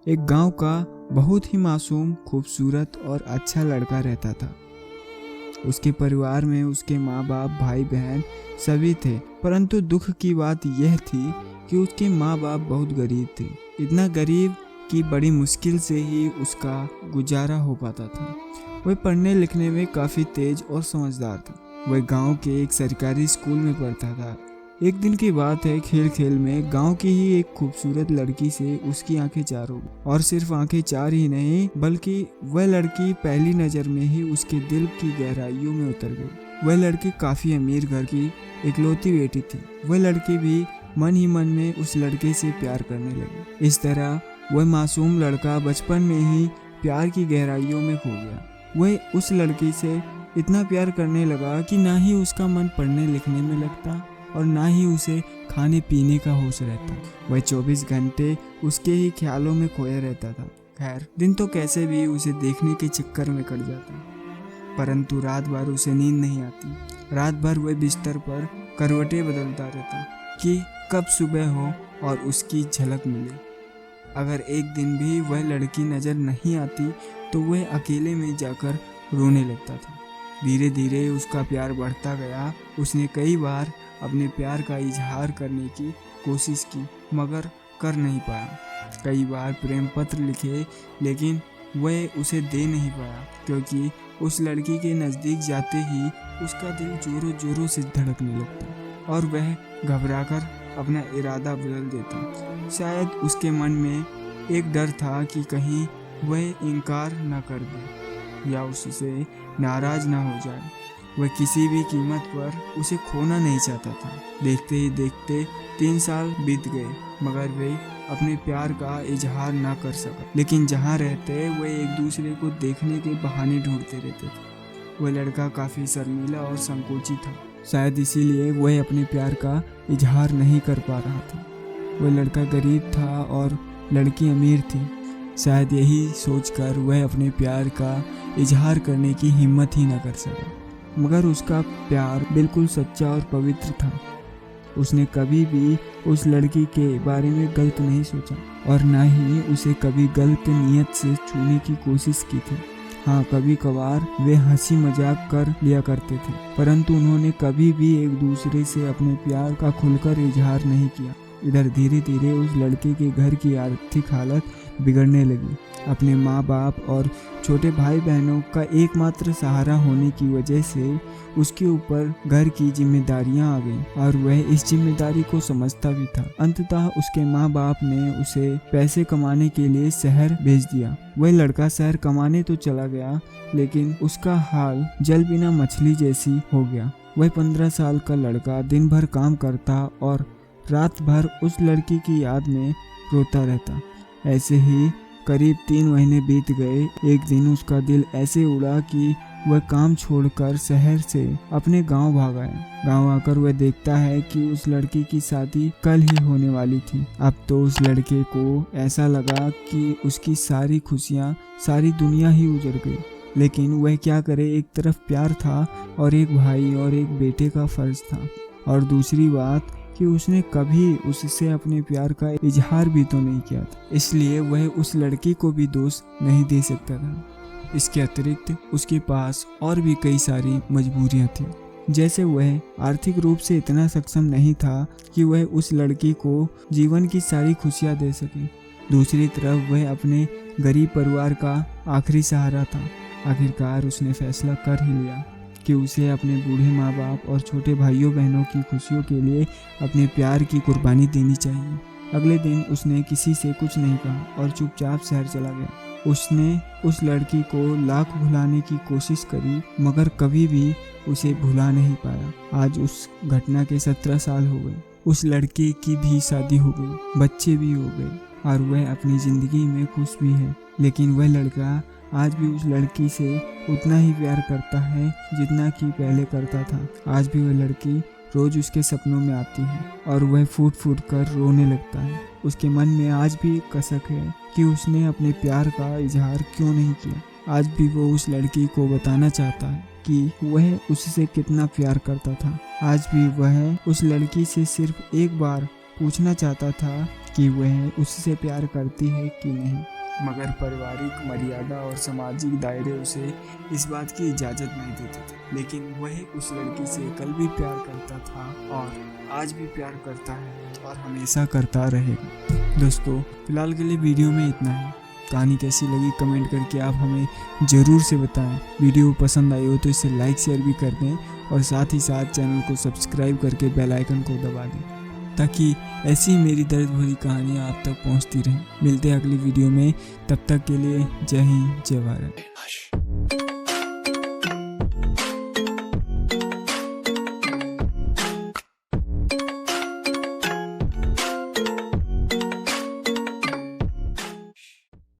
एक गांव का बहुत ही मासूम, खूबसूरत और अच्छा लड़का रहता था। उसके परिवार में उसके माँ बाप, भाई बहन सभी थे, परंतु दुख की बात यह थी कि उसके माँ बाप बहुत गरीब थे। इतना गरीब कि बड़ी मुश्किल से ही उसका गुजारा हो पाता था। वह पढ़ने लिखने में काफ़ी तेज और समझदार था। वह गांव के एक सरकारी स्कूल में पढ़ता था। एक दिन की बात है, खेल खेल में गांव की ही एक खूबसूरत लड़की से उसकी आंखें चार हो गई। और सिर्फ आंखें चार ही नहीं, बल्कि वह लड़की पहली नज़र में ही उसके दिल की गहराइयों में उतर गई। वह लड़की काफ़ी अमीर घर की इकलौती बेटी थी। वह लड़की भी मन ही मन में उस लड़के से प्यार करने लगी। इस तरह वह मासूम लड़का बचपन में ही प्यार की गहराइयों में खो गया। वह उस लड़की से इतना प्यार करने लगा कि ना ही उसका मन पढ़ने लिखने में लगता और ना ही उसे खाने पीने का होश रहता। वह 24 घंटे उसके ही ख्यालों में खोया रहता था। खैर, दिन तो कैसे भी उसे देखने के चक्कर में कट जाता, परंतु रात भर उसे नींद नहीं आती। रात भर वह बिस्तर पर करवटें बदलता रहता कि कब सुबह हो और उसकी झलक मिले। अगर एक दिन भी वह लड़की नज़र नहीं आती तो वह अकेले में जाकर रोने लगता था। धीरे धीरे उसका प्यार बढ़ता गया। उसने कई बार अपने प्यार का इजहार करने की कोशिश की, मगर कर नहीं पाया। कई बार प्रेम पत्र लिखे, लेकिन वह उसे दे नहीं पाया, क्योंकि उस लड़की के नज़दीक जाते ही उसका दिल जोरों जोरों से धड़कने लगता और वह घबराकर अपना इरादा बदल देता। शायद उसके मन में एक डर था कि कहीं वह इनकार न कर दे या उससे नाराज ना हो जाए। वह किसी भी कीमत पर उसे खोना नहीं चाहता था। देखते ही देखते 3 साल बीत गए, मगर वे अपने प्यार का इजहार ना कर सका। लेकिन जहाँ रहते वह एक दूसरे को देखने के बहाने ढूंढते रहते थे। वह लड़का काफ़ी शर्मीला और संकोची था। शायद इसीलिए वह अपने प्यार का इजहार नहीं कर पा रहा था। वह लड़का गरीब था और लड़की अमीर थी। शायद यही सोचकर वह अपने प्यार का इजहार करने की हिम्मत ही न कर सका। मगर उसका प्यार बिल्कुल सच्चा और पवित्र था। उसने कभी भी उस लड़की के बारे में गलत नहीं सोचा और ना ही उसे कभी गलत नियत से छूने की कोशिश की थी। हाँ, कभी कभार वे हंसी मजाक कर लिया करते थे, परंतु उन्होंने कभी भी एक दूसरे से अपने प्यार का खुलकर इजहार नहीं किया। इधर धीरे धीरे उस लड़के के घर की आर्थिक हालत बिगड़ने लगी। अपने माँ बाप और छोटे भाई बहनों का एकमात्र सहारा होने की वजह से उसके ऊपर घर की जिम्मेदारियां आ गईं और वह इस जिम्मेदारी को समझता भी था। अंततः उसके माँ बाप ने उसे पैसे कमाने के लिए शहर भेज दिया। वह लड़का शहर कमाने तो चला गया, लेकिन उसका हाल जल बिना मछली जैसी हो गया। वह 15 साल का लड़का दिन भर काम करता और रात भर उस लड़की की याद में रोता रहता। ऐसे ही करीब 3 महीने बीत गए। एक दिन उसका दिल ऐसे उड़ा कि वह काम छोड़कर शहर से अपने गांव भाग आया। गांव आकर वह देखता है कि उस लड़की की शादी कल ही होने वाली थी। अब तो उस लड़के को ऐसा लगा कि उसकी सारी खुशियां, सारी दुनिया ही उजड़ गई। लेकिन वह क्या करे, एक तरफ प्यार था और एक भाई और एक बेटे का फर्ज था, और दूसरी बात कि उसने कभी उससे अपने प्यार का इजहार भी तो नहीं किया था, इसलिए वह उस लड़की को भी दोष नहीं दे सकता था। इसके अतिरिक्त उसके पास और भी कई सारी मजबूरियां थी, जैसे वह आर्थिक रूप से इतना सक्षम नहीं था कि वह उस लड़की को जीवन की सारी खुशियां दे सके। दूसरी तरफ वह अपने गरीब परिवार का आखिरी सहारा था। आखिरकार उसने फैसला कर ही लिया कि उसे अपने बूढ़े माँ बाप और छोटे भाइयों बहनों की खुशियों के लिए अपने प्यार की कुर्बानी देनी चाहिए। अगले दिन उसने किसी से कुछ नहीं कहा और चुपचाप शहर चला गया। उसने उस लड़की को लाख भुलाने की कोशिश करी, मगर कभी भी उसे भुला नहीं पाया। आज उस घटना के 17 साल हो गए। उस लड़के की भी शादी हो गई, बच्चे भी हो गए और वह अपनी जिंदगी में खुश भी है। लेकिन वह लड़का आज भी उस लड़की से उतना ही प्यार करता है जितना कि पहले करता था। आज भी वह लड़की रोज उसके सपनों में आती है और वह फूट फूट कर रोने लगता है। उसके मन में आज भी कसक है कि उसने अपने प्यार का इजहार क्यों नहीं किया। आज भी वो उस लड़की को बताना चाहता है कि वह उससे कितना प्यार करता था। आज भी वह उस लड़की से सिर्फ एक बार पूछना चाहता था कि वह उससे प्यार करती है कि नहीं। मगर पारिवारिक मर्यादा और सामाजिक दायरे उसे इस बात की इजाज़त नहीं देते थे। लेकिन वह उस लड़की से कल भी प्यार करता था और आज भी प्यार करता है और हमेशा करता रहेगा। दोस्तों, फिलहाल के लिए वीडियो में इतना है। कहानी कैसी लगी कमेंट करके आप हमें ज़रूर से बताएं। वीडियो पसंद आई हो तो इसे लाइक शेयर भी कर दें और साथ ही साथ चैनल को सब्सक्राइब करके बेल आइकन को दबा दें ताकि ऐसी मेरी दर्द भरी कहानियाँ आप तक पहुँचती रहें। मिलते हैं अगली वीडियो में, तब तक के लिए जय हिंद जय भारत।